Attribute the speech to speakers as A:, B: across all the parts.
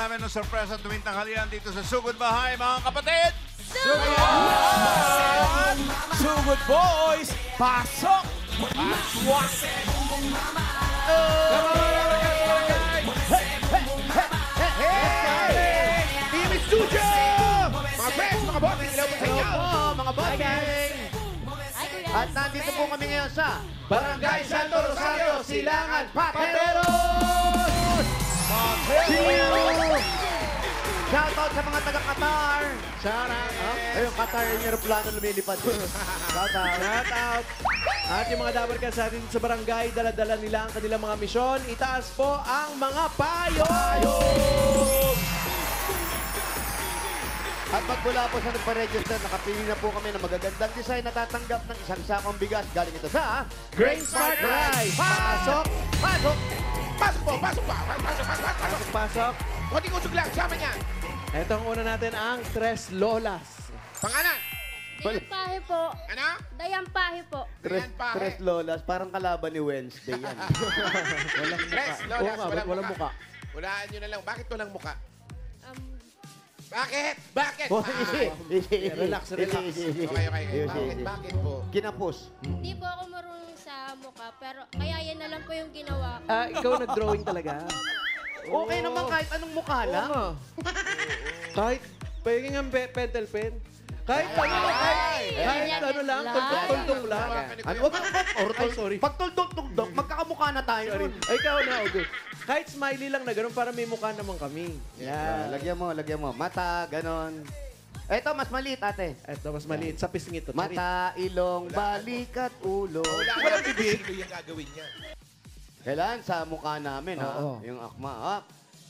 A: namin ng sorpresa tuwing tanghalian dito sa Sugod Bahay, mga kapatid!
B: Sugod Boys! Pasok! Paswak! Team Studio! Mga friends, mga bossing, ilaw po sa inyo!
C: Mga bossing! At nandito po kami ngayon sa
B: Barangay Santo Rosario, Silangan,
C: Pateros! Shoutout sa mga taga-Qatar!
B: Shoutout!
C: Ayun, Qatar yung aeroplano lumilipad. Shoutout!
B: Shoutout! At yung mga dapat ka sa atin sa barangay, dala-dala nila ang kanilang mga misyon. Itaas po ang mga payong!
C: At magmula po sa nagpa-register, nakapili na po kami ng magagandang design na tatanggap ng isang sakong bigas. Galing ito sa
B: Grain Smart Rice! Pasok!
C: Pasok!
D: Pasok po, pasok pa. Pasok.
B: Pasok, pasok!
D: Konting usog lang, sama niya.
B: Ito ang una natin, ang Tres Lolas.
D: Pangalan?
E: Dayampahe po.
D: Ano?
E: Dayampahe po.
C: Tres,
D: Ayan, pare.
C: tres lolas, parang kalaban ni Wednesday yan.
B: Walang
D: Tres
B: muka.
D: Lolas,
B: Oo nga, walang muka.
D: Hulaan nyo na lang. Bakit walang muka?
E: Um,
D: Bakit? Bakit?
C: Oh, easy.
B: Relax, relax.
D: Okay. Bakit po?
C: Kinapos.
E: Hindi po ako marunong sa mukha, pero kaya yan na lang po yung ginawa ko.
B: Ikaw nag-drawing talaga.
C: Okay naman kahit anong mukha lang.
B: Oo nga. Kahit, pwede nga pentel pen. Kahit ano, kahit ano lang, tultok lang.
C: Ano, wag kang
B: Ay, sorry.
C: Pag tuldok, magkakamukha na tayo
B: Sorry.
C: nun.
B: Ay, ikaw na, Ogo. Kahit smiley lang na gano'n, para may mukha naman kami.
C: Yeah.
B: Yan.
C: Lagyan mo. Mata, ganon. Ito, mas maliit, ate.
B: Ito, mas maliit. Sa pisngit.
C: Mata, ilong, balikat, ulo.
D: Walang bibig. Sino yung gagawin niya?
C: Kailan sa mukha namin, ha?
B: Oo.
C: Yung akma.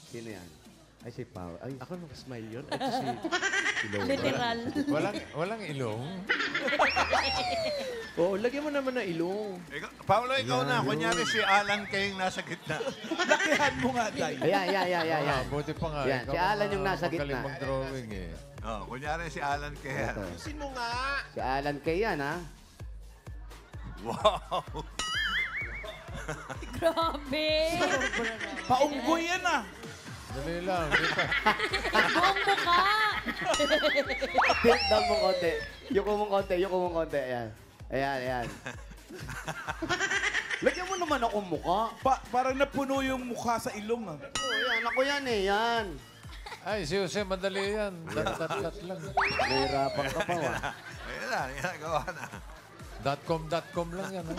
C: Sino yan? Ay, si Pao. Ay,
B: Ako naka-smile yun. Ito si Ilong.
E: Literal.
F: Walang ilong.
B: Oo, lagyan mo naman na ilong.
A: Paolo, ikaw na. Kunyari si Alan kayong nasa gitna.
B: Lakihan mo nga, Day.
C: Ayan.
F: Buti pa nga.
C: Yan,
F: ikaw
C: si Alan
F: ang
C: yung nasa
F: magaling
C: gitna.
F: mag-drawing eh.
A: Oh, kunyari si Alan kaya.
C: Ito.
D: Pusin mo nga.
C: Si Alan Kay yan, ha?
A: Wow!
E: Grabe.
B: Paunggoy yan ah.
F: Dali lang. Di pa.
E: Buong mukha.
C: Down mo konti. Yuko mong konti. Ayan. Lagyan mo naman akong mukha.
G: Parang napuno yung mukha sa ilong. Ah.
C: Oh, yan. Ako yan, yan.
F: Ay, si Jose, madali yan. Lat lang.
C: Nahirapan ka pa, wa.
A: Ayan na, ginagawa na.
F: .com lang yan. Ha?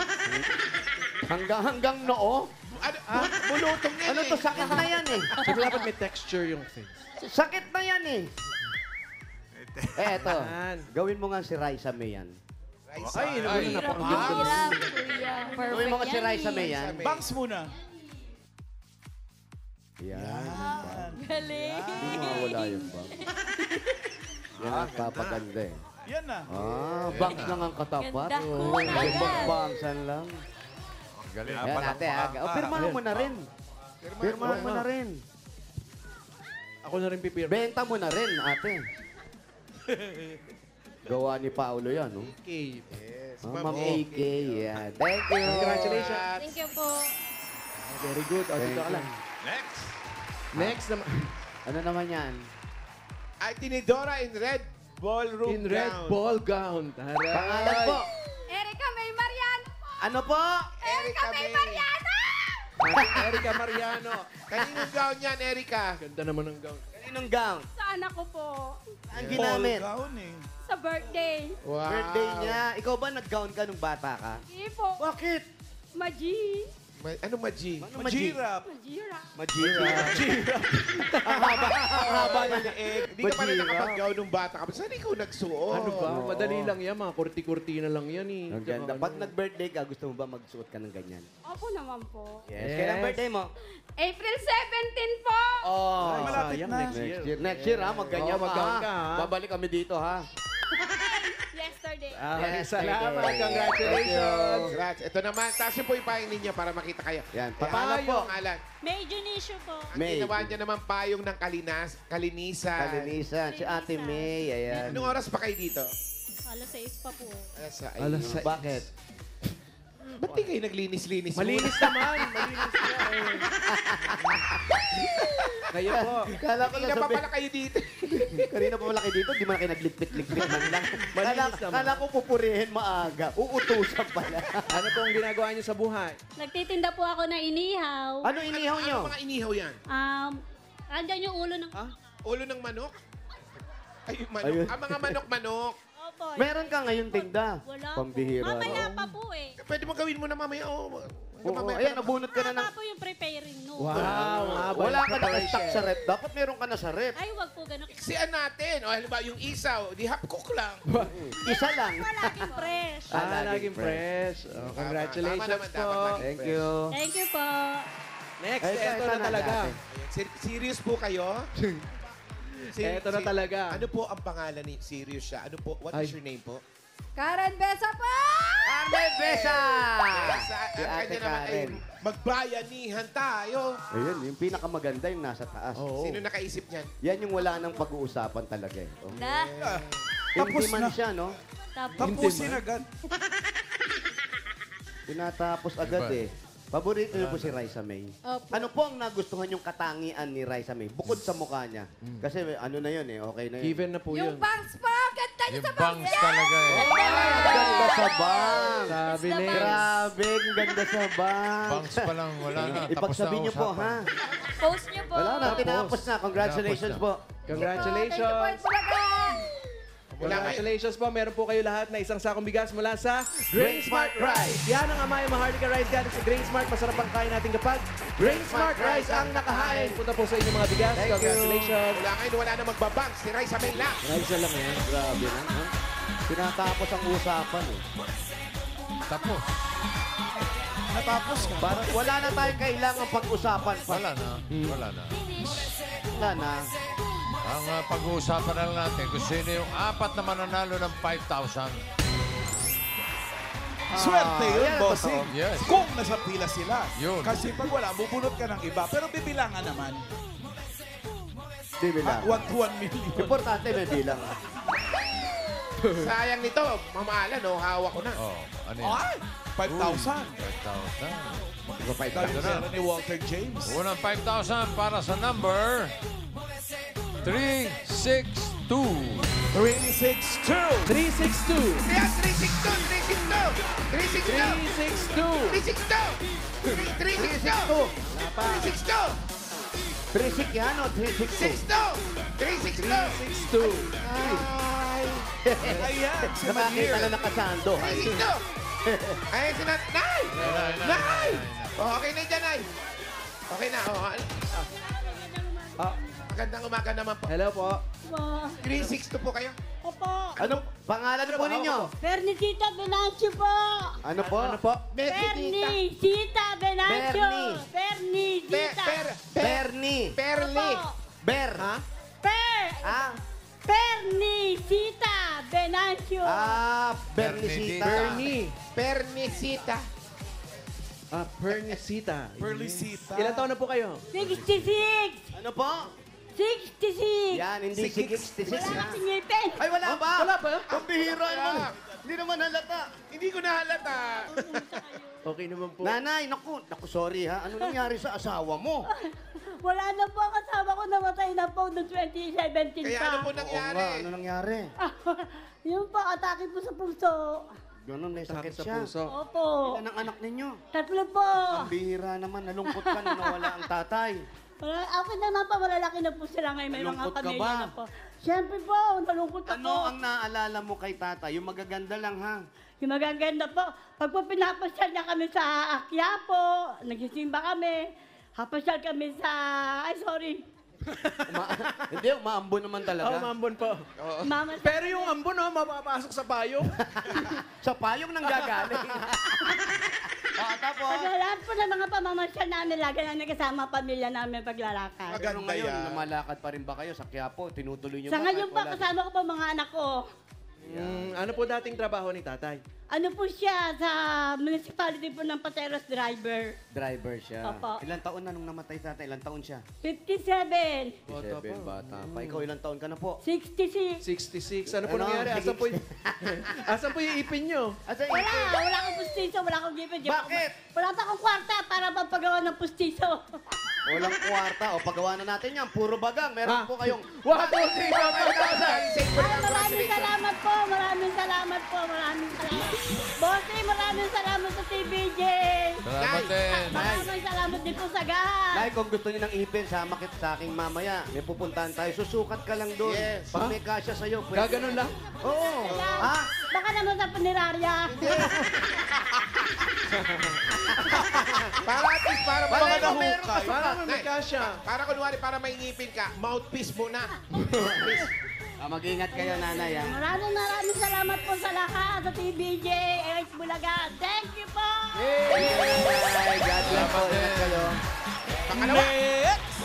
C: Hanggang noo.
D: Ano? Bulutong yan
C: Ano to? Sakit na yan, eh.
B: Siguro dapat may texture yung face.
C: Sakit na yan, eh. Eto.
B: Yan.
C: Gawin mo nga si Raisa May yan.
B: Ay, napakaganda.
E: Hirap, kuya.
C: Gawin mo nga si
E: Perfect
C: Raisa
E: yan
C: May
E: eh.
C: yan.
G: Bangs muna.
C: Yan.
E: Galing.
C: Hindi mawawala yung bang. Yan ang papaganda, eh.
G: Yan na.
C: Bangs lang ang katapat.
E: Ganda. Kuha na agad.
C: Bangsan lang.
F: Galing.
C: Yan, ate, ha. Pirmahan mo na rin. Pirmahan mo na rin.
B: Ako na rin pipirma.
C: Benta mo na rin, ate. Gawa ni Paolo yan, no?
B: Okay.
D: Yes.
C: Ma'am AK, yan. Thank you.
B: Congratulations.
E: Thank you po.
B: Very good. O, dito ka lang.
A: Next!
B: Next naman.
C: Ano naman yan?
D: Ay, tinidora in red ballroom
B: In red
D: gown.
B: ball gown. Taray.
C: Pangalan po?
E: Erika May Mariano po.
C: Ano po?
D: Erika May.
E: Mariano!
B: Erika Mariano.
D: Kaninong gown yan, Erika?
B: Ganda naman ng gown.
C: Kaninong gown?
E: Sa anak ko po.
C: Ang
G: Ball
C: ginamit?
G: gown eh.
E: Sa birthday.
D: Wow.
C: Birthday niya. Ikaw ba nag-gown ka nung bata ka?
E: Hindi po.
C: Bakit?
E: Maji.
D: Ano maji?
C: Ano
G: Majirap.
E: Majira.
C: Majira. Ang haba na niya.
D: Hindi ka pala nakapag-gown nung bata ka. Saan ikaw nagsuot?
B: Ano ba?
C: Oo.
B: Madali lang yan. Mga kurti-kurti na lang yan eh.
C: Ang ganda.
B: Tsaka
C: Pag
B: ano.
C: nag-birthday ka, gusto mo ba magsuot ka ng ganyan?
E: Opo naman po.
C: Yes.
B: Yes.
C: Kailan birthday mo?
E: April 17 po.
C: Oh.
B: Ay,
G: malapit
B: sayang
G: na.
B: next year.
C: Next year, ha? Mag-ganyan
B: Oo, mag-gown
C: ka,
B: ka,
C: ha?
B: ha?
C: Babalik kami dito, ha?
E: Yesterday.
B: Ay,
C: Yes,
B: salamat.
C: thank you.
B: Congratulations.
D: Congrats. Ito naman, taas niyo po yung payong ninyo para makita kayo.
C: Yan.
D: Eh,
C: Pangalan po?
D: Pangalan.
E: May Junicio po.
D: Ang
C: May.
D: ginawa niya naman payong ng kalinisan.
C: Kalinisan. Si Ate May. Ayan.
D: Anong oras pa kayo dito?
E: Alas 6 pa po.
D: Alas
B: Alas 6.
C: Bakit?
D: Ba't di kayo naglinis-linis?
B: Malinis naman. Malinis na eh. Kayo po.
C: Kala ko
D: Kanina pa
C: nasabi.
D: pala kayo dito.
C: Kanina pa malaki dito, di man kayo naglipit-lipit man lang.
B: Malinis naman.
C: Kala ko pupurihin maaga. Uutusan pala.
B: Ano po ang ginagawa niyo sa buhay?
E: Nagtitinda po ako ng inihaw.
C: Ano inihaw nyo?
D: Ano mga inihaw yan?
E: Andyan yung ulo ng...
D: Ulo ng manok? Ay, manok.
C: Ayun.
D: Mga manok-manok.
E: Opo.
C: Meron ka ngayon tinda.
E: Wala
C: Pambihira.
E: po. Mamaya
C: no?
E: pa po eh.
D: Pwede mo gawin mo na mamaya.
C: Oo,
D: Mamaya
C: ayan, nabunot ka na ng...
E: Haba po yung preparing no.
B: Wow.
C: Wala ka naka-stock sa rep. Dapat meron ka na sa rep.
E: Ay, wag po ganun.
D: Iksian natin. O, halimbawa, yung isaw, di half cook lang.
C: Isa lang.
E: Laging fresh.
B: Laging fresh. Oh, congratulations
D: Tama naman,
B: po.
D: dapat laging
C: Thank you.
E: Thank you po.
B: Next,
C: Ay,
B: eto na talaga.
D: Serious po kayo?
B: Eto na talaga.
D: Ano po ang pangalan ni Serious siya? Ano po? What is your name po?
H: Karen Besa po!
C: Carmen Besa!
D: Sa
C: Si
D: ang
C: Ate
D: kanya naman ay
C: Karen.
D: magbayanihan tayo.
C: Ayun, yung pinakamaganda yung nasa taas.
D: Sino nakaisip niyan?
C: Yan yung wala nang pag-uusapan talaga eh. Oh.
H: Na,
G: Tapos
C: Hindi man
G: na.
C: siya, no?
E: Tapos.
G: Tapusin agad.
C: Tinatapos agad eh. Paborito niyo po si Raisa May.
H: Opo.
C: Ano po ang nagustuhan yung katangian ni Raisa May? Bukod sa mukha niya. Kasi ano na yun eh, okay na yun.
B: Given na po
H: yung
B: yun.
H: bangs po! Ganda niyo
F: Yung
H: sa bangs!
F: bangs talaga eh.
C: Ganda sa bang!
B: Sabi
H: It's the
B: ni...
H: best.
C: Grabe, ang ganda sa bang!
F: Bangs pa lang, wala na. Tapos na
C: Ipagsabi niyo po,
F: usapan.
C: ha?
H: Post niyo po.
C: Wala na,
B: Tapos.
C: tinapos na. Congratulations
F: Tinapos
C: po.
B: Congratulations.
H: Thank you po, Bulacan!
B: Congratulations po. Meron po kayo lahat na isang sakong bigas mula sa Grain Smart Rice. Yan ang Amaya Maharlika Rice galing sa Grain Smart. Masarap ang kain natin kapag Grain Smart Rice ang nakahain. Punta po sa inyong mga bigas.
C: Thank you.
B: Congratulations.
D: Wala ngayon, wala na magbabang. Si Raisa May lang.
B: Rice lang yan.
C: Grabe na, ha? Tinatapos ang usapan eh.
F: Tapos.
G: Natapos ka.
C: Parang wala na tayong kailangan pag-usapan pa.
F: Wala na. Wala na.
C: Wala na.
F: Ang pag-uusapan na lang natin kung sino yung apat na mananalo ng 5,000.
G: Swerte yun,
C: yan,
G: bossing.
F: Yes.
G: Kung nasa pila sila.
F: Yun.
G: Kasi pag wala, bubunot ka ng iba. Pero bibilangan naman.
C: Di bilang.
G: 1 to 1 million.
C: Importante may bilang.
D: Sayang nito. Mamaala, no? Hawak ko na.
F: Oh, ano yan?
G: Ay! 5,000.
F: 5,000.
G: Dahil pera ni Walter James.
F: Unang 5,000 para sa number 362.
G: 362.
B: 362.
D: Kaya 362! 362! 362! 362! 362!
C: 362. 360 yan o 360.
D: 362! 362!
B: 362.
G: Ayan, si
C: Nakakita
G: Manir.
C: na nakasando.
D: 362! Ay, Nay! Nay! Oh, okay na dyan, Nay. Okay na. Oh, magandang umaga naman po.
B: Hello po.
D: 362 po kayo.
E: Opo.
C: Anong pangalan po ninyo?
E: Fernicita Venancio po.
C: Ano po?
B: Ano po?
E: Fernicita Venancio. Fernicita.
C: Bernie.
D: Perli.
C: Ber. Ha? Ah.
E: Fernicita Venancio.
C: Bernisita.
B: Bernie.
D: Pernisita.
B: Pernicita.
G: Perlicita.
B: Ilan taon na po kayo?
E: 66.
C: Ano po?
E: 66.
C: Yan, hindi 66
E: Wala
C: na.
E: kasing ngipin.
C: Ay, wala pa.
B: Wala pa?
C: Ang bihira naman. Hindi naman halata.
D: Hindi ko nahalata.
B: Okay naman po.
C: Nanay, naku, sorry ha. Ano nangyari sa asawa mo?
E: Wala na po ang kasama ko, namatay na po noong 2017
D: Kaya
E: pa.
D: ano po
C: Oo
D: nangyari?
C: nga, ano nangyari?
E: Yung po, atake po sa puso.
C: Ganun, may sakit
B: Sakit sa
C: siya.
B: puso.
E: Opo.
C: Ilan ang anak ninyo?
E: 3 po.
C: Ang bihira naman, nalungkot ka nung nawala ang tatay.
E: Okay naman po, malalaki na po sila ngayon. May mga
C: Nalungkot ka
E: pamilya
C: ba?
E: na po. Siyempre po, nalungkot ako.
C: Ano ang naalala mo kay tatay? Yung magaganda lang ha?
E: Yung magaganda po, pag po pinapasyal niya kami sa Quiapo, nagsisimba kami, hapasyal kami sa, ay sorry,
C: Hindi, maambon naman
B: Oo,
C: talaga.
B: mambon po.
E: mama,
B: Pero yung ambon, mapapasok sa payong.
C: Sa payong nang gagaling. Tapos,
E: pag lahat po ng mga pamamasyal namin, lagi namin kasama ang pamilya namin paglalakad.
C: pero
D: Maganda
C: ngayon,
D: yan.
C: lumalakad pa rin ba kayo sa Quiapo? Tinutuloy niyo
E: Sa
C: ba?
E: ngayon
C: Kahit
E: pa,
C: wala-
E: kasama ko pa mga anak ko.
B: Ano po dating trabaho ni tatay?
E: Ano po siya sa municipality po ng Pateros driver.
C: Driver siya.
E: Opo.
C: Ilang taon na nung namatay sa atin? Ilang taon siya?
E: 57,
C: 7, bata pa. Ikaw, ilang taon ka na po?
E: 66.
B: 66. Ano po
C: Ano?
B: nangyari? Asan po yung ipin nyo?
C: Asa
E: Wala akong pustiso, wala akong gipin.
C: Bakit?
E: Wala pa akong kwarta para magpagawa ng pustiso.
C: Walang kwarta. O, pagawa na natin yan. Puro bagang. Meron po kayong...
B: 1, 2, 3, 4, 5,000!
E: Maraming salamat po, maraming salamat po, maraming salamat. Bossy, maraming salamat sa TVJ.
F: Salamat din.
E: Maraming salamat din po sa GAHA.
C: Nay, kung gusto niyo ng ipin, sama kita sa akin mamaya. May pupuntahan tayo. Susukat ka lang doon.
D: Yes.
C: Pag may kasya sa'yo, pwede.
B: Gaganon lang?
C: Oo. Ha?
E: Baka naman sa punerarya.
D: Para at least, para
C: Wala
D: mga
C: na, meron
D: nahukay.
C: ka.
B: Para naman may
D: Nay,
B: kasya.
D: Para kunwari, para may ngipin ka, mouthpiece muna.
C: Mag-ingat kayo, nanay. Ha?
E: Maraming salamat po sa lahat sa TVJ, Eric Bulaga. Thank you po.
C: Ay, God bless po. Ingat kayo.
D: Pangalawa.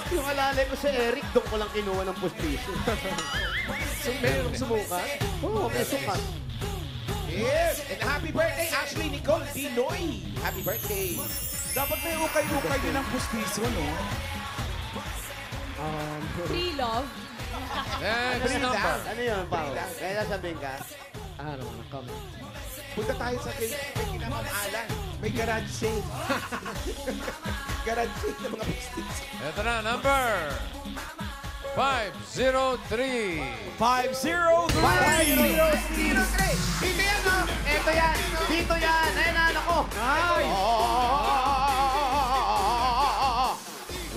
C: Yung alalay ko si Eric, doon ko lang kinuha ng pustiso.
B: Merong sumukat?
C: Oo, may sukat.
D: Yes. And happy birthday, Ashley Nicole Dinoy. Happy birthday.
G: Dapat may ukay-ukay din ang pustiso, no?
H: Free love.
F: Next number.
C: Ano yun, Pao? Kaya sabihin ka?
B: Ano na, comment.
D: Punta tayo sa kay kinamamalan. May garage sale. Garage sale ng mga business.
F: Ito na, number 503.
G: 503!
D: Dito yan, no?
C: Ito yan! Dito yan! Ayan na, anak ko!
B: Ay!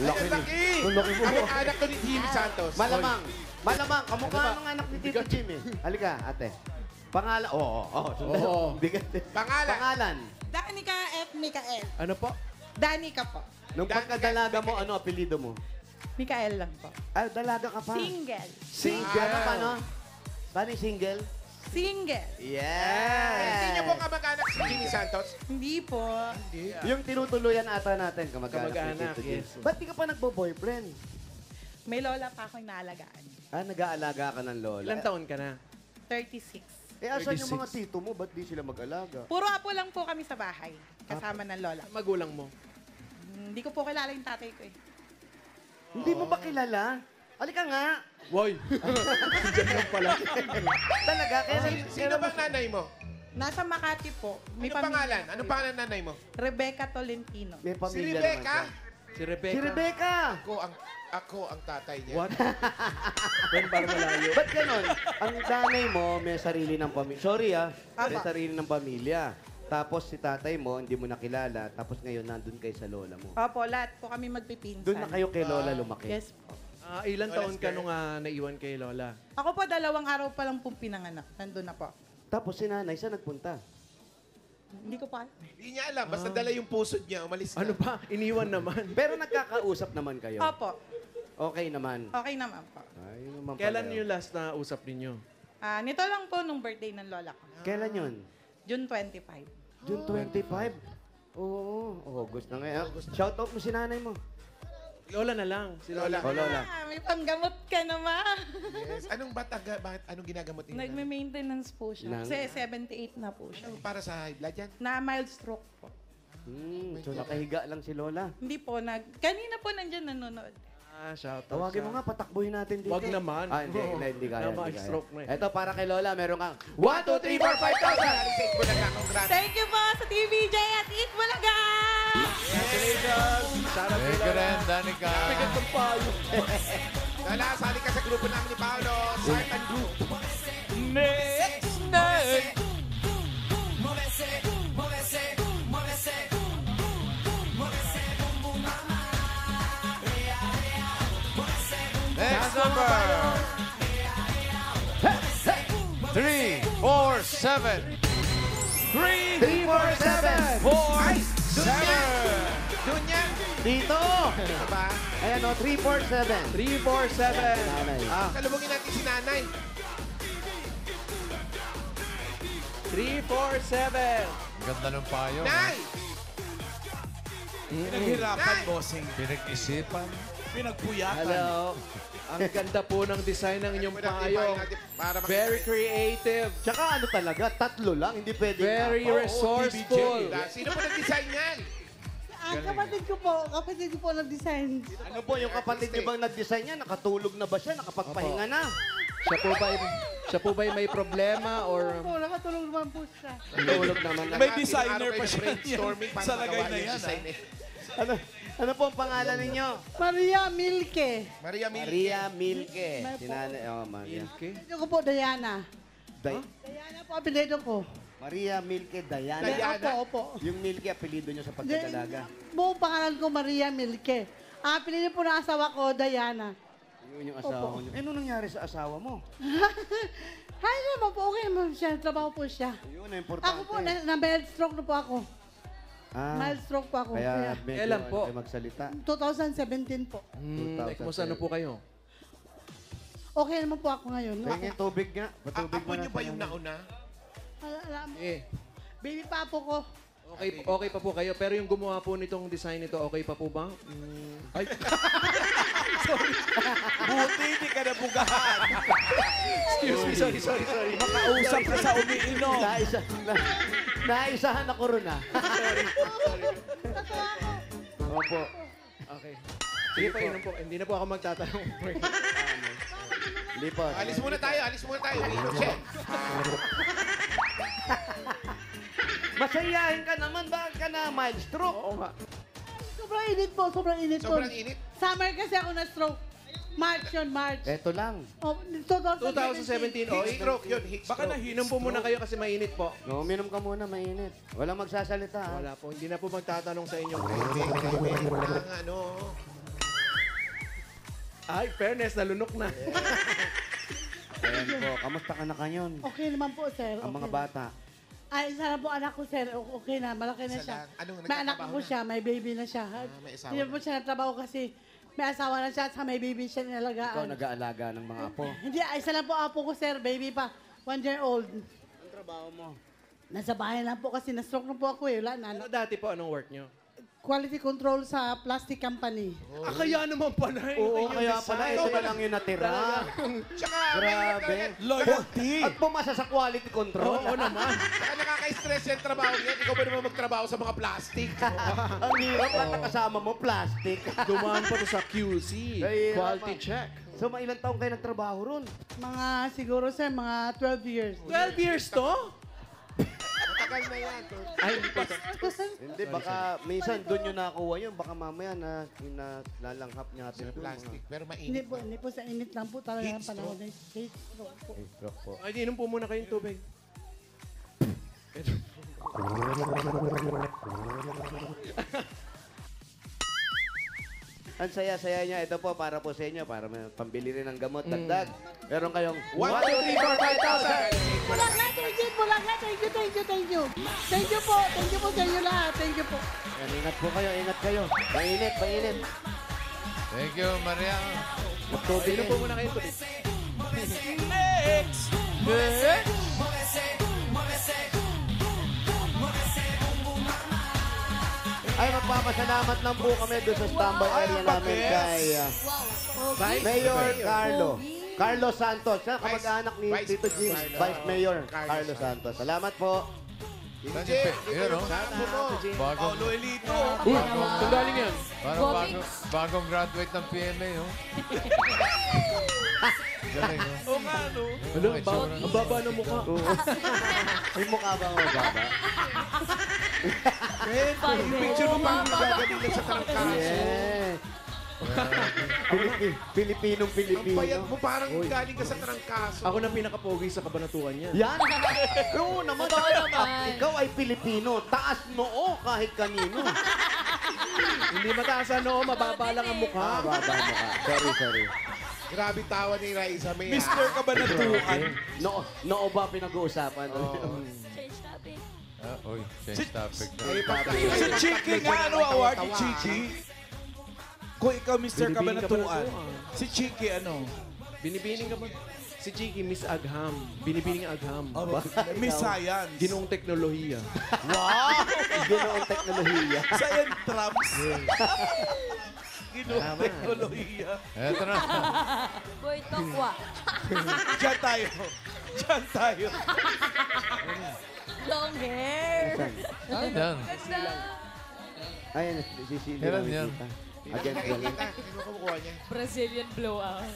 D: Laki laki.
C: Laki mo.
D: Ang anak ko ni Jimmy Santos.
C: Malamang. Malamang. Kamukha ng anak ni Tito Jimmy. Halika, ate. Pangalan. Oo. Bigat.
D: Pangalan.
C: Pangalan.
I: Danica F. Mikael.
B: Ano po?
I: Danica po.
C: Nung pagkadalaga mo, ano apelido mo?
I: Mikael lang po.
C: Ah, dalaga ka pa.
I: Single.
C: Single. Ano pa, no? Paano yung single?
I: Single.
C: Yes!
D: Hindi niyo po kamag-anak si Jimmy Santos?
I: Hindi po.
C: Yung tinutuluyan ata natin, kamag-anak.
B: Kamag-anak,
C: ni Tito
B: yes.
C: Jimmy. Ba't di ka pa nagbo-boyfriend?
I: May lola pa akong inaalagaan.
C: Ah, nag-aalaga ka ng lola.
B: Ilang taon ka na?
I: 36.
C: Eh, asan yung
B: 36?
C: mga tito mo? Ba't di sila mag-alaga?
I: Puro apo lang po kami sa bahay. Kasama ng lola.
B: Magulang mo?
I: Hindi ko po kilala yung tatay ko eh.
C: Hindi mo ba kilala? Halika nga.
B: Woy! Diyan lang pala.
C: Talaga? Kaya
D: Sino bang nanay mo?
I: Nasa Makati po.
D: Ano pangalan? Anong pangalan ng nanay mo?
I: Rebecca Tolentino.
C: May
D: Si
C: pamilya
D: Rebecca?
C: naman siya.
B: Si Rebecca.
C: Si Rebecca!
D: Ako ang tatay niya.
B: What? Ben, parang malayo.
C: Ba't ganon? Ang nanay mo may sarili ng pamilya. Sorry may
I: Apa.
C: sarili ng pamilya. Tapos si tatay mo, hindi mo nakilala. Tapos ngayon nandun kayo sa lola mo.
I: Opo, lahat po kami magpipinsan.
C: Doon na kayo kay lola lumaki.
I: Yes po.
B: Ilang taon ka nung naiwan kay Lola?
I: Ako po, 2 araw pa lang pong pinanganak. Nandun na po.
C: Tapos si nanay, saan nagpunta?
I: Hindi ko pa.
D: Hindi niya alam. Basta dala yung pusod niya. Umalis na.
B: Ano pa? Iniwan naman.
C: Pero nagkakausap naman kayo.
I: Opo.
C: Okay naman.
I: Okay naman po.
C: Ay, naman pala
B: Kailan
C: yun.
B: yung last na usap ninyo?
I: Nito lang po nung birthday ng lola ko.
C: Kailan yun?
I: June 25.
C: June 25? Oo, August na ngayon. Shoutout mo si nanay mo.
B: Lola na lang. Si Lola.
C: Oh, lola.
I: May panggamot ka naman.
D: Yes. Anong ginagamot niya?
I: Nagme-maintenance po siya.
C: Nang-
I: Kasi 78 na po siya.
D: Para sa high blood yan?
I: Na mild stroke po.
C: So nakahiga lang si lola.
I: Hindi po, kanina po nandyan nanonood.
B: Shout out.
C: Tawagin mo nga, patakbuhin natin dito.
B: Wag naman.
C: Hindi kaya.
B: Tama,
C: hindi kaya.
B: stroke na eh.
C: Ito, para kay Lola, meron kang 1, 2, 3, 4, 5,000!
D: Ko na congrats.
I: Thank you po sa TVJ at Eat Bulaga!
B: Congratulations! Shout out kay
F: Thank you
B: Lola.
F: rin, Danica.
B: Bigat ng payo.
D: Lola, sali ka sa grupo namin ni Paolo. Sartan Group.
B: Next!
F: Next! Next number 347.
C: 3, 4, 7!
F: 4, 7.
D: Doon yan.
C: Dito!
D: Ano ba?
C: Ayan o, 3, 4, 7.
B: 3, 4, 7.
C: Nanay.
D: Kalubungin natin si nanay.
B: 3, 4, 7.
F: Ganda ng payo.
D: Nay!
G: Pinaghirapan,
D: Nay!
G: bossing.
F: Pinag-isipan.
G: Pinagpuyakan.
B: Hello. Ang ganda po ng design ng inyong payong.
A: Para
B: Very creative.
C: Tsaka ano talaga, tatlo lang, hindi pwede.
B: Very resourceful.
D: Sino po nag-design yan?
E: Ang kapatid ko po nag-design.
C: Ano po, yung kapatid niyo bang nag-design niya? Nakatulog na ba siya? Nakapagpahinga na?
B: Siya po ba may problema or
E: Po, nakatulog naman po siya.
C: Tulog naman.
G: May designer pa siya
D: brainstorming
G: sa lagay na yan.
C: Ano po ang pangalan ninyo?
E: Maria Milke.
D: Maria Mil.
C: Maria Milke. Sinanay, Maria.
E: Ito ko po, Diana. Diana po, apelido ko.
C: Maria Milke Diana.
E: Opo.
C: Yung Milke, apelido niyo sa pagkadalaga.
E: Buong pangalan ko, Maria Milke. Ang apelido po ng asawa ko, Diana.
C: Yun yung asawa niyo. Ano nangyari sa asawa mo?
E: Hay naman po, okay naman siya. Trabaho po siya.
C: Yun, ang importante.
E: Ako po, na-mild stroke na po ako. Mild stroke po ako.
C: Kaya medyo
B: Kailan po?
C: ay magsalita.
E: 2017 po.
B: kumusta na po kayo?
E: Okay naman po ako ngayon.
C: Tingin tubig nga. Patubig
D: Apo niyo ba yung nauna?
E: Alam,
B: Eh,
E: baby pa po ko.
B: okay pa po kayo. Pero yung gumawa po nitong design nito, okay pa po ba? Ay,
G: Buti, hindi ka nabugahan.
B: excuse me, sorry.
G: Makausap ka sa umiinom.
C: Naisahan ako ron ah. Opo.
B: Okay. Sige pa, inom po. Hindi na po ako magtatanong.
C: Lipat.
D: Alis muna tayo. Umiinom siya.
C: Masayahin ka naman. Bakit ka na mild stroke?
B: Oo nga.
E: Sobrang init po, sobrang init po.
D: Sobrang init.
E: Summer kasi ako na-stroke. March yun, March.
C: Eto lang.
E: Oh,
B: 2017,
D: Heat stroke yun. Heat
B: Baka
D: stroke.
B: nahinom po muna kayo kasi mainit po.
C: No, uminom ka muna, mainit. Walang magsasalita ha.
B: Wala po. Hindi na po magtatanong sa inyo.
D: Ang ano.
B: Ay, fairness, nalunok na.
C: Ayan po, kamusta ka na kanyon?
E: Okay naman po, sir.
C: Ang mga
E: Okay.
C: bata.
E: Ay, sana po anak ko, sir. Okay na, malaki na
D: Isa
E: siya.
D: lang. Anong
E: May anak
D: nagtatrabaho
E: ko
D: na?
E: siya, may baby na siya.
D: may asawa
E: Hindi
D: na.
E: po siya nagtrabaho kasi may asawa na siya at may baby siya
C: Ikaw
E: nilalagaan.
C: nag-aalaga ng mga apo.
E: Hindi, isa lang po apo ko, sir. Baby pa. 1 year old.
C: Ang trabaho mo?
E: Nasa bahay lang po kasi na-stroke na po ako eh. Wala na.
B: Ano dati po, anong work nyo?
E: Quality control sa plastic company.
B: Kaya naman pala.
C: Oo, kaya pala ito na lang yung natira.
D: Tsaka,
C: Grabe.
G: Loyalty.
C: At pumasa sa quality control.
B: Oo naman.
D: Tsaka nakaka-stress yung trabaho niya. Ikaw ba naman magtrabaho sa mga plastic?
C: Ang hirap at nakasama mo, plastic.
B: Dumaan pa to sa QC.
C: Ay,
B: Quality
C: naman.
B: check.
C: So, ilang taong kayo nagtrabaho ron?
E: Mga siguro, sir, mga 12 years.
B: 12 years to?
D: Matagal na yan.
B: Ay, hindi pa.
C: Hindi, baka minsan doon yung nakuha yun. Baka mamaya na lalanghap niya natin doon.
D: Plastic. Pero
E: Hindi
D: mainit.
E: po sa init lang po talaga
D: Heat
E: ang panahon. Heat stroke po.
C: Stroke po.
B: Ay, inom po muna kayong tubig.
C: Ang saya-saya niya. Ito po, para po sa inyo. Para may pambili rin ng gamot. Dagdag. Meron kayong 1, 2, 3, 4, 5,000.
E: Bulaga, thank you, Bulaga, thank you. Thank you po sa inyo lahat. Thank you po.
C: Yan, ingat po kayo, ingat kayo. Mainit, mainit.
F: Thank you, Maria.
C: Magtubig
B: Inom po muna kayong tubig.
C: Ay, magpapasalamat lang po kami doon sa standby area namin kay Mayor Carlo Santos. Siya kamag-anak ni
D: Vice
C: Tito G.
D: Carlo.
C: Vice Mayor
D: Carlo
C: Carlo Santos. Salamat po.
D: DJ,
F: Yun, oh. Bagong,
G: Paulo Elito.
B: Saan galing yan?
F: parang bagong graduate ng PMA, oh. Galing, oh.
G: Oo nga, no?
B: Ano, ang baba ng mukha.
C: May mukha ba ang baba?
D: picture mo pa magagaling lang sa tarangkaso.
C: Yes. Pilipinong-Pilipino.
D: Payat mo parang galing ka sa tarangkaso.
B: Ako na pinakapogi sa kabanatuan niya.
C: Yan. Oo naman. Ikaw ay Pilipino. Taas noo kahit kanino.
B: Hindi mataas ano, mababa lang ang mukha.
C: Baba mo ka. Sorry.
D: Grabe tawa ni Raisa May.
G: Mr. Kabanatuan.
C: Noo ba pinag-uusapan?
H: Change topic.
F: Uy, change topic na.
G: Si Chiki nga, ano award ni Chiki? Kung ikaw, Mr.
B: Binibining
G: Kabanatuan.
B: Kabanatuan.
G: Si Chiki, ano?
B: Binibining ka ba? Si Chiki, Miss Agham. Binibining Agham.
G: Miss Science.
B: Ginoong teknolohiya.
G: Wow!
C: Ginoong teknolohiya.
G: Science traps. Ginoong teknolohiya.
F: Eto na.
H: Boy, tokwa.
G: Diyan tayo. Diyan tayo.
H: Long hair.
F: Ay, yan.
C: Ayan, sisili
F: Kailan
C: lang
F: yan?
C: kita. Against the
D: Kita, sino kumukuha niya?
H: Brazilian blowout.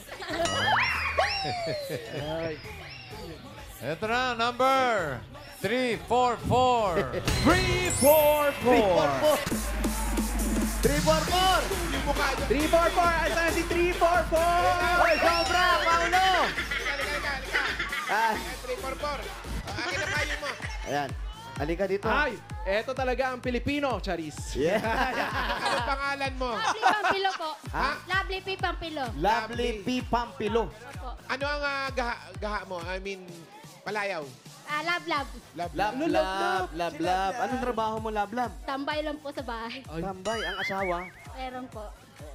F: Eto na, number 344.
B: 344.
C: 344!
D: Yung mukha niya.
B: 344! Ay, saan si 344?
C: Oy, sobra, Paulo!
D: Halika.
C: Ah,
D: 344. Akin na kayo mo.
C: ayan. Halika dito.
B: Ay, eto talaga ang Pilipino, Charis.
C: Yeah.
D: Ano pangalan mo?
J: Lovely Pampilo po.
C: Ha?
J: Lovely P. Pampilo.
C: Lovely P. Pampilo.
J: Opo.
D: Ano ang gaha mo? I mean, palayaw.
J: Love.
D: Love.
C: Lab. Anong trabaho mo, Lab?
J: Tambay lang po sa bahay.
C: Tambay, ang asawa.
J: Meron po.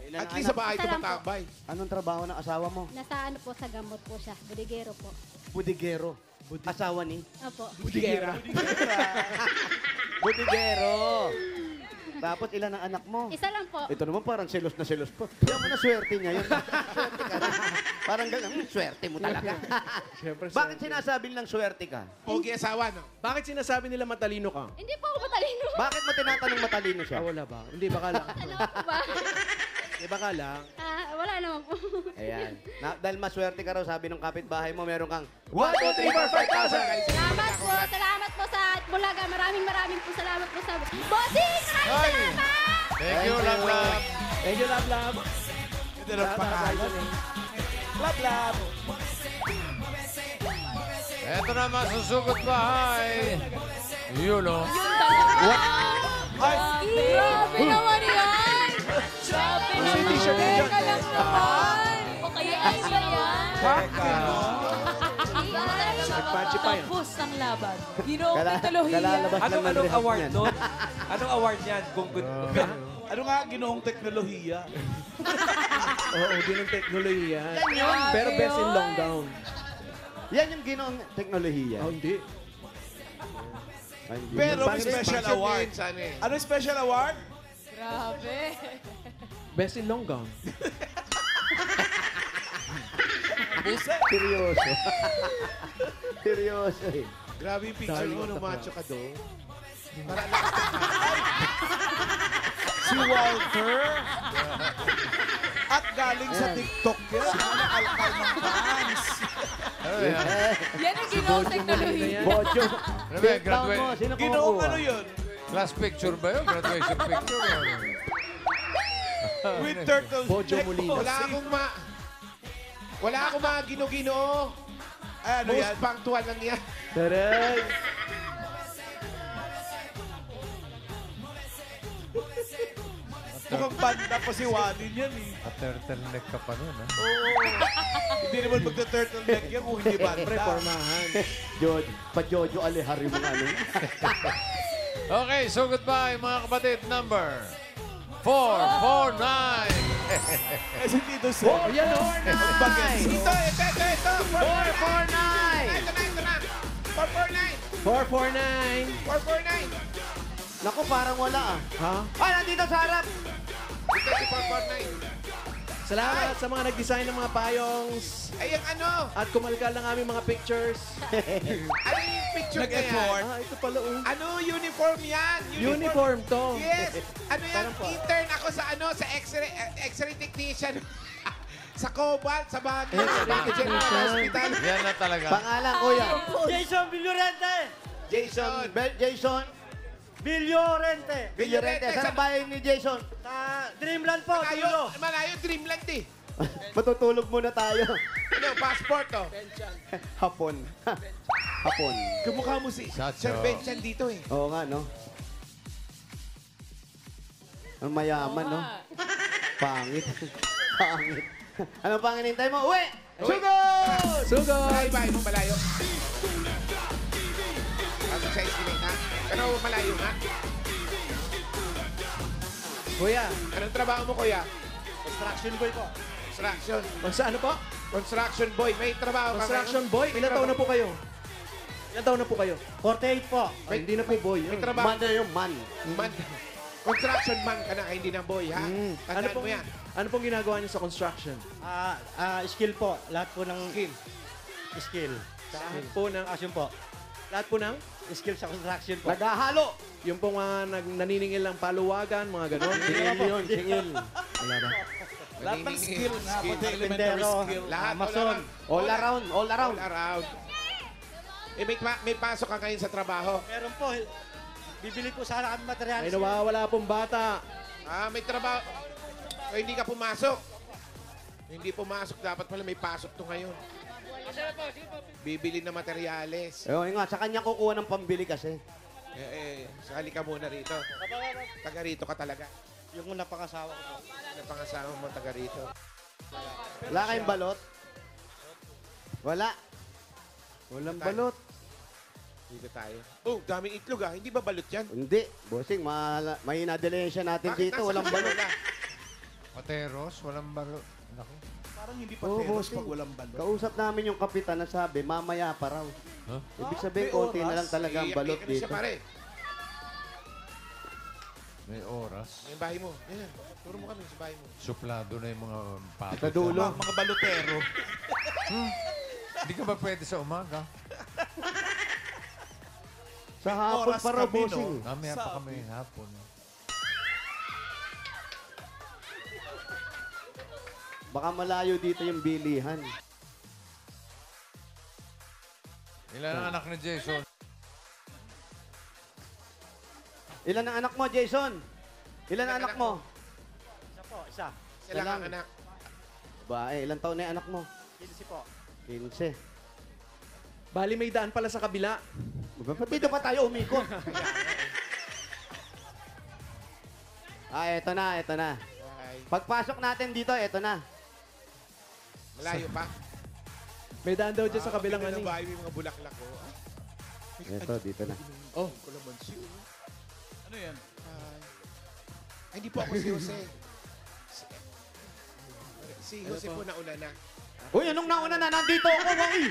C: Ilan
D: At
C: ang
D: least sa
C: anak?
D: bahay
J: Isa lang po.
D: tumatambay.
C: Anong trabaho ng asawa mo?
J: Nasa ano po sa gamot po siya. Budigero po.
C: Budigero. Asawa ni?
J: Opo.
B: Budigera.
C: Budigero. Tapos ilan ang anak mo?
J: Isa lang po.
C: Ito naman parang selos na selos po. Kaya mo na swerte niya yun. Swerte ka na. Parang ganun, swerte mo talaga.
B: Siyempre,
C: Bakit sinasabi nilang swerte ka?
D: Pogi asawa, no?
B: Bakit sinasabi nila matalino ka?
J: Hindi po ako matalino.
C: Bakit mo tinatanong matalino siya?
B: Wala ba? Hindi, baka lang.
J: Ano po ba?
B: Hindi, baka lang.
J: Wala naman po.
C: Ayan. Dahil maswerte ka raw, sabi ng kapitbahay mo, meron kang
B: 1, 2, 3, 4, 5,000!
J: Salamat po. Salamat po sa Bulaga. Maraming po salamat po sa... Bossing! Maraming
F: Ay!
J: salamat!
F: Thank you, Love Love.
B: Thank you, Lab.
G: Ito ng pangalan.
B: Lab.
F: Eto na, masusugot bahay. Yun, oh.
H: Grabe naman yan! Grabe naman.
B: t-shirt niya dyan.
H: Teka lang naman. O kaya ay ba yan?
B: Nagpanchi pa yun.
H: Tapos ang laban. Ginoong teknolohiya.
C: Kalalabas lang ng
G: Anong
C: rehab
G: award
C: niyan.
G: doon? Anong award niyan? Kung ano nga ginoong teknolohiya?
B: Oo, din ang teknolohiya.
C: Yan yun.
B: Pero best in long gown.
C: Yan yung ginoong teknolohiya.
B: Oh, hindi.
C: Ay, hindi.
G: Pero may
D: Bakit
G: special
D: picture
G: award.
D: din, sana eh.
G: Ano yung special award?
H: Grabe.
B: Best in long gown.
C: Seryoso. Seryoso eh.
D: Grabe yung picture mo nung macho ka doon.
G: Si Walter. At galing sa TikTok yan. Nakalakal ng fans.
F: Ano yan?
H: Yan ang ginoong teknolohiya.
C: Bojo.
F: Ano ba,
C: Sit down mo.
F: graduate?
C: Sino
G: Ginoong
C: kumukuha?
G: ano yun?
F: Class picture ba yun? Graduation picture?
G: With turtle
B: Bojo
G: neck.
B: Molina.
D: Wala akong mga gino-ginoo.
G: Ano
D: Most
G: yan?
D: punctual lang yan.
B: Taray!
G: Mukhang banda pa si Wanin yan eh.
F: A-turtleneck ka pa nun, ha?
G: Hindi naman magta-turtleneck yan kung hindi banda.
B: Siyempre, formahan.
C: Pa-Jojo Alejar yung mga ano.
F: Okay, so goodbye, mga kapatid. Number 449.
G: Eh, si Tito Sen.
B: Oh, yan o.
G: Bagets.
D: Ito.
C: 449!
D: Ito na. 449.
B: 449.
D: 449.
C: Naku, parang wala ah.
B: Ha?
C: Ay, nandito sa harap!
D: Ito si 449.
B: Salamat sa mga nag-design ng mga payongs
D: Ay, yung ano?
B: at kumalkal ng aming mga pictures.
D: Ano yung picture na yan?
G: Nag-effort.
B: Ito pala oh.
D: Ano, uniform yan?
B: Uniform to.
D: Yes. Ano yan?
B: Parang po.
D: Intern ako sa sa X-ray technician. Sa Cobalt, sa Baguio, sa Baguio General Hospital.
F: Yan na talaga.
C: Pangalan, kuya.
K: Jason Villorente!
C: Jason.
D: Villorente.
C: Villorente. Saan ang bahay ni Jason?
K: Dreamland po, Tulo!
D: Malayo, Dreamland eh.
C: Matutulog muna tayo.
D: Ano, passport oh.
C: Hapon. Hapon.
D: Kumukha mo si
F: Sacho.
D: Sir Benchan dito eh.
C: Oo nga, no? Ang mayaman, no? Pangit. Pangit. Anong panginintay mo? Uwi! Sugod!
B: Sugod!
D: Bye-bye mo, malayo. Ano siya estimate ha? Pero malayo nga.
B: Kuya,
D: Anong trabaho mo, kuya?
K: Construction boy po.
D: Construction.
B: sa ano po?
D: Construction boy. May trabaho ka
B: Construction
D: ngayon?
B: boy?
D: May
B: Ilan taon na po kayo? Ilan taon na po kayo?
K: 48 po.
B: Ay, hindi na po boy.
D: May
B: Yun.
D: trabaho.
C: Man na yung man.
D: Man. Construction man ka na, hindi na boy, ha?
B: Ano
D: Tandaan mo
B: pong,
D: yan.
B: ano pong ginagawa niyo sa construction?
K: Skill po. Lahat po ng skill.
B: Lahat po ng...
K: Action po.
B: Lahat po ng...
K: Skill sa construction po.
C: Naghahalo.
B: Yung pong naniningil ng paluwagan, mga ganon.
C: Singil yun, singil.
B: Wala ba?
G: Lahat ng skill na, pati elementary
K: Carpentero,
G: skill.
D: Lahat,
K: Mason.
C: All around, all around.
D: All around. Eh, may pasok ka ngayon sa trabaho.
K: Meron po. Bibili po sana kami materials.
B: May nawawala pong bata.
D: May trabaho. O hindi ka pumasok. Hindi pumasok. Dapat pala may pasok to ngayon. Bibili na materyales.
C: Nga, sa kanya kukuha ng pambili kasi.
D: Sali ka muna rito. Taga rito ka talaga.
K: Yung napangasawa ko po.
D: Napangasama mo taga rito.
C: Wala kayong balot? Wala. Walang balot.
D: Dito tayo. Oh, daming itlog ah. Hindi ba balot yan?
C: Hindi. Bossing, may na-delensya natin dito. Walang balot.
F: Pateros, walang balot. Naku.
G: Parang hindi
C: Oo,
G: pateros
C: bossing.
G: pag walang balot.
C: Kausap namin yung kapitan na sabi, mamaya pa raw.
F: Huh?
C: Ibig sabihin,
G: may
C: konti na
G: oras.
C: lang talaga ang balot
D: Ano siya
C: dito.
D: pare?
F: May oras.
D: Yung bahay mo. Yan. Turo mo kami sa bahay mo.
F: Suplado na yung mga pato.
C: Sa dulo.
G: Mga balotero.
F: Hindi ka ba pwede sa umaga?
C: Sa hapon
G: Oras
C: pa raw,
G: kami, no?
C: bossing.
F: Mamaya pa kami hapon.
C: Baka malayo dito yung bilihan.
F: Ilan ang anak ni Jason?
C: Ilan ang anak mo, Jason? Ilan ang anak mo?
K: Isa po, isa.
D: Sila
C: lang.
D: ang anak.
C: Ilan taon na yung anak mo?
K: 15 po.
C: 15.
B: Bali, may daan pala sa kabila.
C: Ba't dito pa tayo umikot? Eto na, eto na.
D: Ay,
C: Pagpasok natin dito, eto na.
D: malayo pa.
B: May daan daw dyan sa kabilang
D: Ang
B: ano.
D: ganda ng bahay, may mga bulaklak ko.
C: Eto, dito na.
B: Oh,
G: Ano yan?
D: Ay, hindi po ako si Jose. Si Jose po nauna na.
C: Uy, anong nauna na? Nandito ako, Wai!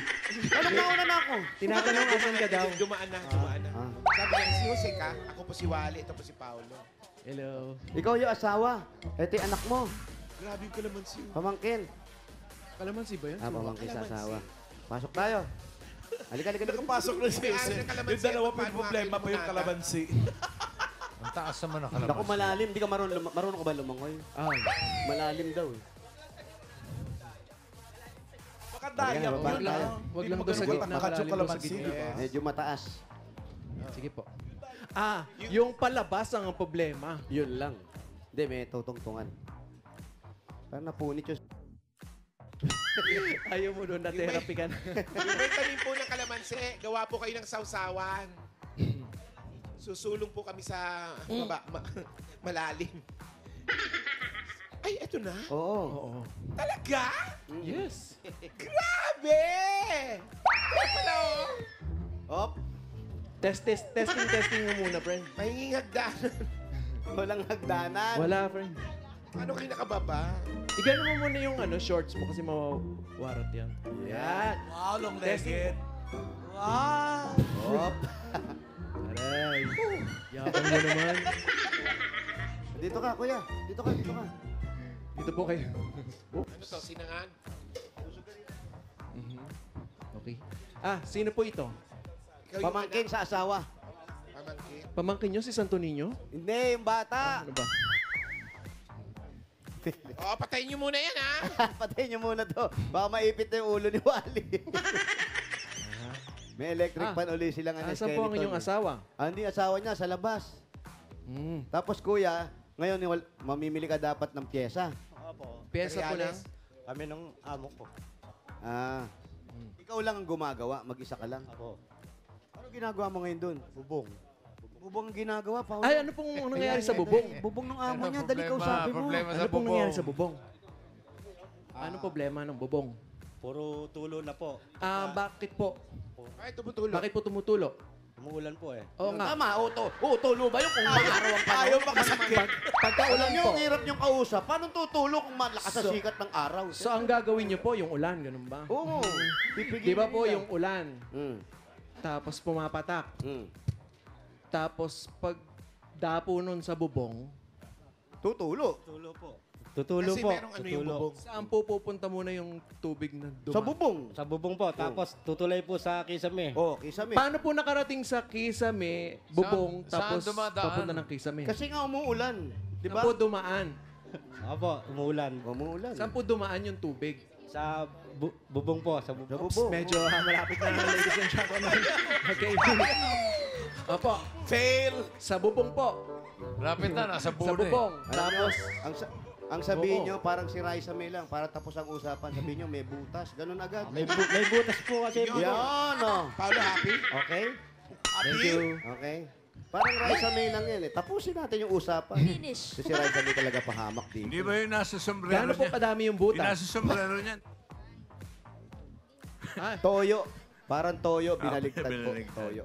C: Anong nauna na ako?
B: tinatanong asan ka daw.
D: Dumaan na. Sabi niya, si Jose ka, ako po si Wally, ito po si Paolo.
B: Hello.
C: Ikaw yung asawa. Eto yung anak mo.
D: Grabe yung kalamansi.
C: Pamangkin.
B: Kalamansi ba yun?
C: Pamangkin sa asawa. Pasok tayo. Halika, halika, halika.
G: Nakapasok na si
D: May
G: Jose.
D: ano ng kalamansi,
G: Yung dalawa
D: paano
G: pa yung problema
D: kayo
G: pa yung
D: lumunada?
G: kalamansi.
F: Ang taas naman ang kalamansi.
C: Naku, malalim. Di ka marunong ka ba lumangoy? Malalim daw.
G: Baka daya
C: Halika,
G: mo
C: baba
G: yun
C: tayo.
G: ah.
B: Wag
G: Hindi
B: lang
G: mo
B: doon sa
G: ganun
B: gitna,
G: katakas yung
B: malalim doon sa
G: kalamansi,
B: gitna.
G: di ba?
C: Medyo mataas.
B: Sige po. Yung palabas ang problema.
C: Yun lang. Hindi, may tutungtungan. Parang napunit yung...
B: Ayaw mo doon na therapy ka na.
D: Yung may tanim po ng kalamansi, gawa po kayo ng sausawan. Susulong po kami sa malalim. Ay, eto na?
C: Oo.
B: Oo.
D: Talaga?
B: Yes.
D: Grabe! Hello!
C: Op.
B: Testing mo muna, friend.
D: Mahinging hagdanan.
C: Walang hagdanan.
B: Wala, friend.
D: Paano kayo nakababa?
B: Igano mo muna yung shorts mo kasi mawawarat yan. Yan.
G: Wow, long-legged. Wow!
C: Op.
B: Aray. Yapang mo naman.
C: Dito ka, kuya. Dito ka, dito ka.
B: Dito po kayo.
D: Ano to, sinangan?
B: Okay. Sino po ito?
D: Ikaw yung
C: Pamangkin
D: anak.
C: sa asawa.
D: Pamangkin.
B: Pamangkin nyo si Santo Niño?
C: Hindi, yung bata.
B: Ano ba?
D: Oo, patayin niyo muna yan, ha?
C: Patayin niyo muna to. Baka maipit na yung ulo ni Wally. May electric fan uli silang
B: Asan po ang inyong asawa?
C: Hindi, asawa niya sa labas. Tapos kuya, ngayon mamimili ka dapat ng pyesa.
K: Opo.
B: Pyesa po lang.
K: Kami nung amo ko.
C: Ikaw lang ang gumagawa, mag-isa ka lang.
K: Ako.
C: Ano ginagawa mo ngayon doon?
K: Bubong.
C: Bubong ang ginagawa, Paolo.
B: Ay, ano pong nangyayari sa bubong?
C: Bubong ng amo
F: Ano
C: niya, dali ka sabi mo.
F: problema sa
B: Ano pong nangyayari sa
F: bubong?
B: bubong? Anong problema ng bubong?
K: Puro tulo na po.
B: Bakit po?
D: Ay, tumutulog.
B: Bakit po tumutulo?
K: Umuulan po eh.
B: Oo nga.
C: Tama, tulo ba yun kung mag-araw ang panahon?
G: Ayaw makasakit.
B: Pagka-ulan
C: Alam niyo,
B: po.
C: ang hirap niyong kausap. Paano tutulo kung malakas sa
B: So-
C: sikat ng araw?
B: So, ang gagawin nyo po, yung ulan, ganun ba?
C: Oo.
B: Di ba po yung ulan,
C: Mm.
B: tapos pumapatak,
C: Mm.
B: tapos pag dapo nun sa bubong,
C: Tutulo.
K: Tutulo po. Tutulo
D: Kasi
K: po.
D: merong ano yung
K: Tutulo.
D: bubong.
B: saan po pupunta muna yung tubig na dumaan?
C: Sa bubong.
K: Sa bubong po. Tapos tutulay po sa kisame.
C: Oh, kisame.
B: Paano po nakarating sa Kisame, bubong,
F: Saan
B: tapos
F: dumadaan?
B: papunta ng Kisame?
C: Kasi nga umuulan. Di
B: Saan
C: ba?
B: po dumaan?
K: Opo, umuulan.
C: Umuulan.
B: Saan po dumaan yung tubig?
K: Sa bubong po. Sa bubong.
C: Sa bubong.
B: Medyo malapit na, ladies and gentlemen. Okay. Opo,
D: Fail!
B: sa bubong po.
F: Lapit na, nasa
B: Sa
F: puno eh.
B: bubong.
C: Alam nyo,
B: Tapos,
C: ang sabihin nyo, parang si Raisa May lang, para tapos ang usapan, sabihin nyo, may butas. Ganun agad.
K: May butas po kasi.
C: Yan, oh.
D: Paolo, happy?
C: Okay?
B: thank you.
C: Okay? Parang Raisa May lang yan eh. Tapusin natin yung usapan.
J: Finish.
C: Kasi si Raisa May talaga pahamak dito.
A: Hindi ba yung nasa sombrero
B: Gaano po
A: niya?
B: kadami yung
A: Yung
B: butas?
A: nasa sombrero niyan.
C: Toyo. Parang toyo, binaligtad po.
A: binaligtad.
C: Toyo.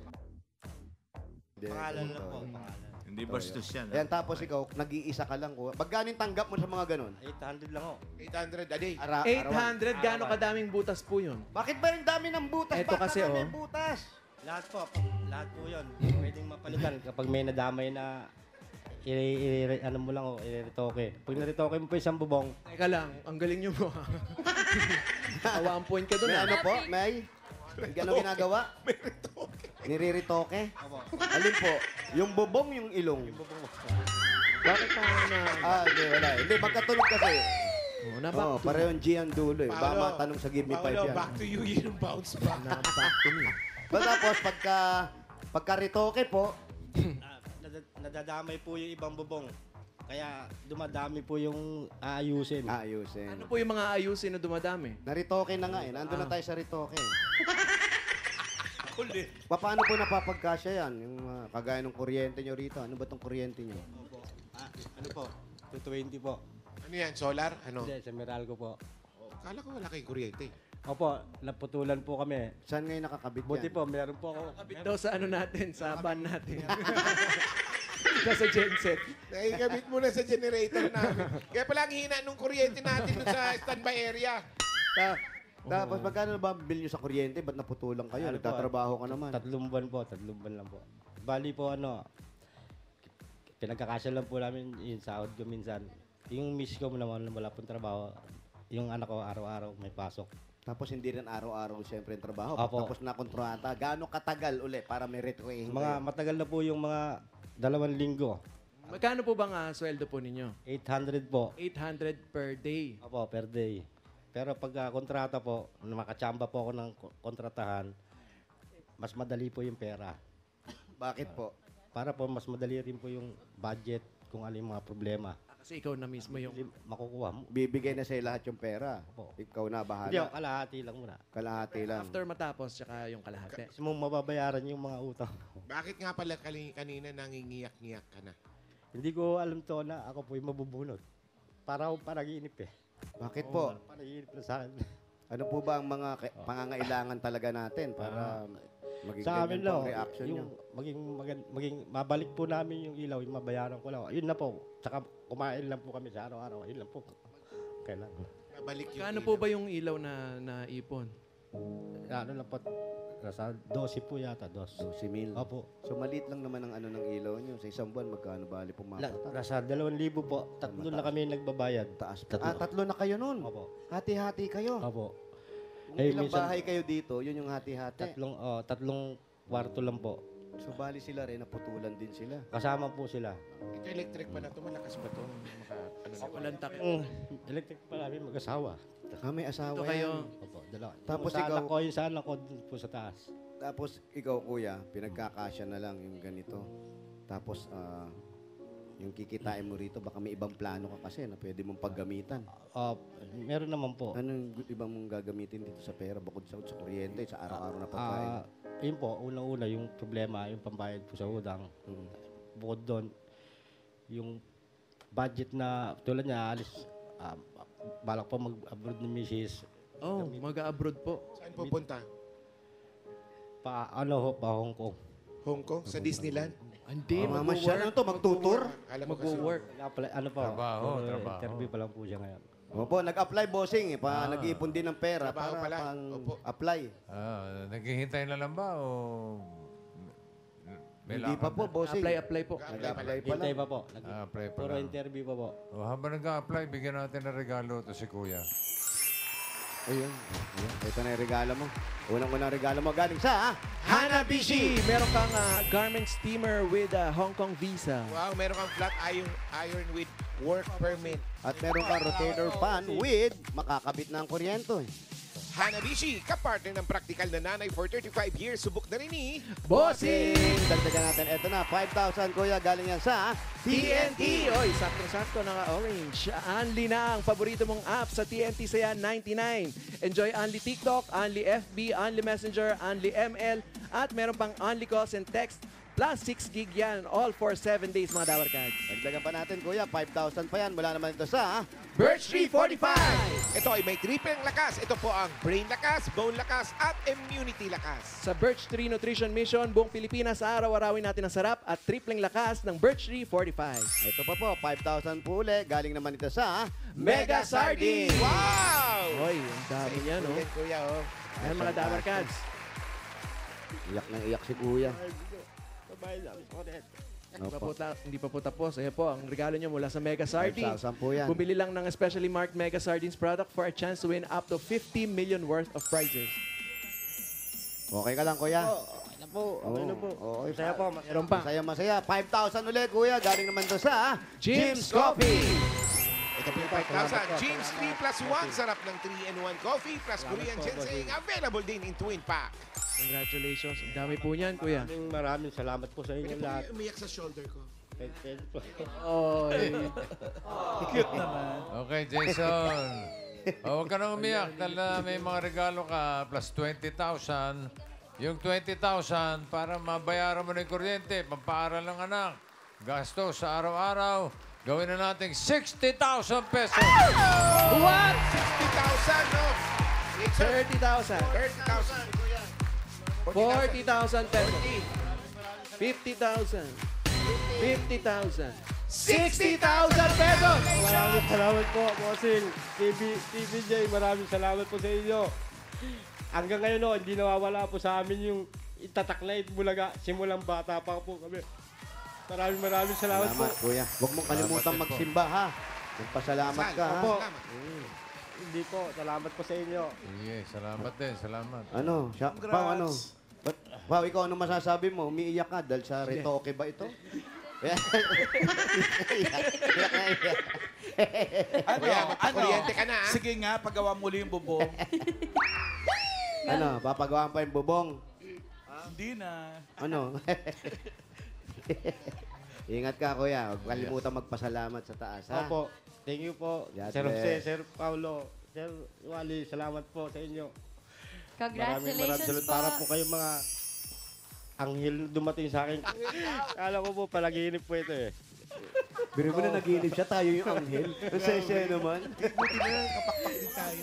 C: Hindi,
K: Pangalan lang po.
C: toyo.
K: Pangalan.
A: Hindi bastos yan.
C: Ayan, tapos ikaw, nag-iisa ka lang. Magkano yung tanggap mo sa mga ganun?
K: 800 lang ho.
D: 800 a day.
B: 800, gaano kadaming butas po yun?
C: Bakit ba yung dami ng butas?
B: Eto
C: Bakit
B: kasi,
C: dami
B: oh.
C: ng butas?
K: Lahat po. Lahat po yun. Pwedeng mapalitan kapag may nadamay na ano mo lang o, i-retoke. Pag na-retoke mo po isang bubong,
B: Teka lang, ang galing nyo mo. Tawa ang point ka doon.
C: May ano po?
J: Happy.
C: May? Gano'ng ginagawa? Nire-retoke? Alin po? Yung bubong, yung ilong?
B: Bakit pa na...
C: Hindi, wala. Hindi, magkatulog kasi.
B: Oh, na back to,
C: pareho yung G ang dulo eh. Baka
D: Paolo,
C: matanong sa Give Me 5
D: Paolo,
C: yan.
D: back to you, yun ang bounce back.
B: na back to me.
C: Tapos, pagka-retoke po,
K: nadadamay po yung ibang bubong. Kaya dumadami po yung aayusin.
C: ayusin.
B: Ano po yung mga ayusin na dumadami?
C: Na-retoke na nga eh. Nandun na tayo sa retoke. Paano po napapagkasya yan? Yung kagaya ng kuryente nyo rito. Ano ba tong kuryente nyo?
K: Ano po? 220 po.
D: Ano yan, solar? Ano?
K: Hindi, sa Meralco po.
D: Kala ko wala kayong kuryente.
K: Opo, naputulan po kami.
C: Saan ngayon nakakabit
K: Buti
C: yan?
K: po, meron po ako.
B: Kabit daw sa ano natin, sa van natin. Sa genset.
D: Nakikabit mo na sa generator namin. Kaya pala ang hina nung kuryente natin dun sa standby area.
C: Tapos magkano ba bill nyo sa kuryente? Ba't naputulang kayo?
K: Ano po?
C: Nagtatrabaho ka naman.
K: 3 buwan po, 3 buwan lang po. Bali po pinagkakasya lang po namin yung sahod ko minsan. Yung miss ko naman wala pong trabaho. Yung anak ko araw-araw may pasok.
C: Tapos hindi rin araw-araw siyempre yung trabaho.
K: Opo.
C: Tapos na kontrata. Gaano katagal uli para may retraining
K: Matagal na po yung mga 2 linggo.
B: Magkano po bang sweldo po ninyo?
K: 800 po.
B: 800 per day.
K: Opo, per day. Pero pag kontrata po, makachamba po ako ng kontratahan, mas madali po yung pera.
C: Bakit po?
K: Para po mas madali rin po yung budget kung ano yung mga problema.
B: Kasi ikaw na mismo yung...
K: Hindi makukuha mo.
C: Bibigay na sa'yo lahat yung pera.
K: Opo.
C: Ikaw na,
K: Hindi,
C: bahala.
K: kalahati lang muna.
C: Kalahati lang.
B: After matapos, tsaka yung kalahati.
K: Gusto mong mababayaran yung mga utang.
D: Bakit nga pala kanina nangingiyak-ngiyak ka na?
K: Hindi ko alam to na ako po yung mabubunot. Para ako panaginip eh.
C: Bakit po?
K: Panaginip na sa akin.
C: Ano po ba ang mga pangangailangan talaga natin para maging
K: Sa amin
C: ganyan po
K: lang,
C: ang reaction nyo?
K: yung maging mabalik po namin yung ilaw, yung mabayaran ko lang. Yun na po. Tsaka kumain lang po kami sa araw-araw. Yun lang po. Kailan.
D: Mabalik yung
B: Kano po ba yung ilaw na naipon?
K: Ano lang po. Nasa 12 po yata.
C: 12,000.
K: Opo.
C: So maliit lang naman ang ano ng ilaw nyo. Sa isang buwan, magkano bali pumapata?
K: Nasa 2,000 po. 3 na kami nagbabayad.
C: Taas pa. Tatlo na kayo nun.
K: Opo.
C: Hati-hati kayo.
K: Opo.
C: Ilang bahay kayo dito, yun yung hati-hati.
K: Tatlong kwarto lang po.
C: So bali sila rin, naputulan din sila.
K: Kasama po sila.
D: Ito electric pa na ito, malakas ba ito?
B: Walang takip.
K: Electric pa namin mag-asawa.
C: May asawa
B: Ito kayo.
C: yan.
K: Opo, dalawa.
C: Tapos
K: Yung sa
C: ikaw-
K: anak ko, yung sa anak ko dun po sa taas.
C: Tapos ikaw kuya, pinagkakasya na lang yung ganito. Tapos yung kikitain mo rito, baka may ibang plano ka kasi na pwede mong paggamitan.
K: Meron naman po.
C: Anong ibang mong gagamitin dito sa pera bukod sa kuryente, sa araw-araw na pagkain?
K: Yun po, unang-una yung problema, yung pambayad po sa udang. Bukod doon, yung budget na tulad niya, alis, balak po mag-abroad ni Mrs.
B: Oh, mag-abroad po.
D: Saan pupunta?
K: Pa Hong Kong.
D: Hong Kong? Sa Disneyland?
B: Hindi,
C: Mamasyal na to, magtutur.
D: Alam mo kasi.
B: mag-work.
K: Ano po?
F: Trabaho.
K: Interview pa lang po siya ngayon.
C: Opo, nag-apply bossing. Nag-iipon din ng pera
D: Trabaho
C: para
D: pala. Opo.
C: pang-apply.
F: Naghihintay na lang ba o May
C: Hindi pa
F: lakad
C: po,
F: na.
C: bossing.
B: Apply po.
C: Nag-apply pa
K: Hintay
C: lang.
K: pa po.
F: Apply pa
K: Puro
F: lang.
K: interview pa po.
F: Habang nag-a-apply, bigyan natin ng regalo to si Kuya.
C: Ayun. Ayun. Ito na yung regalo mo. Unang-unang regalo mo galing sa
B: Hanabishi! Meron kang garment steamer with Hong Kong visa.
D: Wow, meron kang flat iron with work permit.
C: At meron kang rotator fan with makakabit ng kuryente.
D: Hanabishi, kapartner ng praktikal na nanay for 35 years. Subok na rin ni
B: Bossing!
C: Dagdagan natin. Ito na, 5,000 kuya. Galing yan sa
B: TNT! Oy, saktong-sakto, naka-orange. Unli na ang paborito mong app sa TNT Saya 99. Enjoy Unli TikTok, Unli FB, Unli Messenger, Unli ML, at meron pang Unli Calls and Text. Plus 6 gig yan, all for 7 days mga Dawar Cards.
C: Dagdagan pa natin kuya. 5,000 pa yan. Mula naman ito sa
B: Birch Tree 45!
D: Ito ay may triple lakas. Ito po ang brain lakas, bone lakas, at immunity lakas.
B: Sa Birch Tree Nutrition Mission, buong Pilipinas, araw-arawin natin ang sarap at tripleng lakas ng Birch Tree 45.
C: Ito pa po, 5,000 po uli. Galing naman ito sa
B: Mega Sardine!
D: Wow!
B: Oy, ang dami niya, no?
D: Yan, kuya, oh.
B: Ayan mga Dawar Cards.
C: Iyak na iyak si kuya.
B: Hindi pa po tapos. Ayan po, ang regalo nyo mula sa Mega Sardine.
C: 5,000 po yan.
B: Bumili lang ng specially marked Mega Sardines product for a chance to win up to 50 million worth of prizes.
C: Okay ka lang kuya?
K: Okay na po. Okay na po.
C: Okay,
K: Masaya po.
B: Meron pa.
C: Masaya, masaya. 5,000 ulit kuya. Galing naman to sa
B: Jim's Coffee!
D: Ito po yung 5,000. James 3 plus 1. Sarap ng 3-in-1 coffee plus Korean ginseng. Available din in twin pack.
B: Congratulations. Ang dami po niyan, kuya.
K: Maraming salamat po sa inyo
D: Pwede po
K: lahat.
D: yung umiyak sa shoulder ko.
K: Thank you po.
B: Oy.
G: Cute naman.
F: Okay, Jason. Huwag ka na umiyak dahil may mga regalo ka plus 20,000. Yung 20,000 para mabayaran mo na yung kuryente, pampaaral ng anak, gasto sa araw-araw, gawin na natin 60,000 pesos.
B: What?
D: 60,000, no?
B: 30,000.
D: 30,000.
B: 40,000 pesos. 50,000. 50,000. 60,000 pesos!
K: Maraming salamat po, Bossing. TVJ, maraming salamat po sa inyo. Hanggang ngayon, no, hindi nawawala po sa amin yung itatak na Bulaga. Simulang bata pa po kami. Maraming salamat po.
C: Salamat kuya. Huwag mong kalimutan
F: Salamat din po.
C: magsimba ha. Magpasalamat ka ha.
K: Opo. Hindi po, salamat po sa inyo.
F: Sige, salamat din, salamat.
C: Ano? Pao, ano? Pao, ikaw ano masasabi mo? Umiiyak ka dahil sa retoke ba ito? Iyak na iyak.
D: Kuya, magpakuryente ka na, ah.
G: Sige nga, paggawa muli yung bubong.
C: Ano? Papagawa pa yung bubong?
G: Hindi na.
C: Ano? Ingat ka kuya. Huwag kalimutan magpasalamat sa taas ha.
K: Opo, thank you po.
C: God
K: Sir Jose,
C: bless.
K: Sir Paulo, Sir Wally, salamat po sa inyo.
H: Congratulations
K: salamat.
H: po.
K: Para po kayong mga anghel dumating sa akin. Kala ko po, palaginip po ito eh.
C: Biro mo na naginip siya, tayo yung anghel. Ang sesya naman.
D: Buti na, kapakpak din tayo.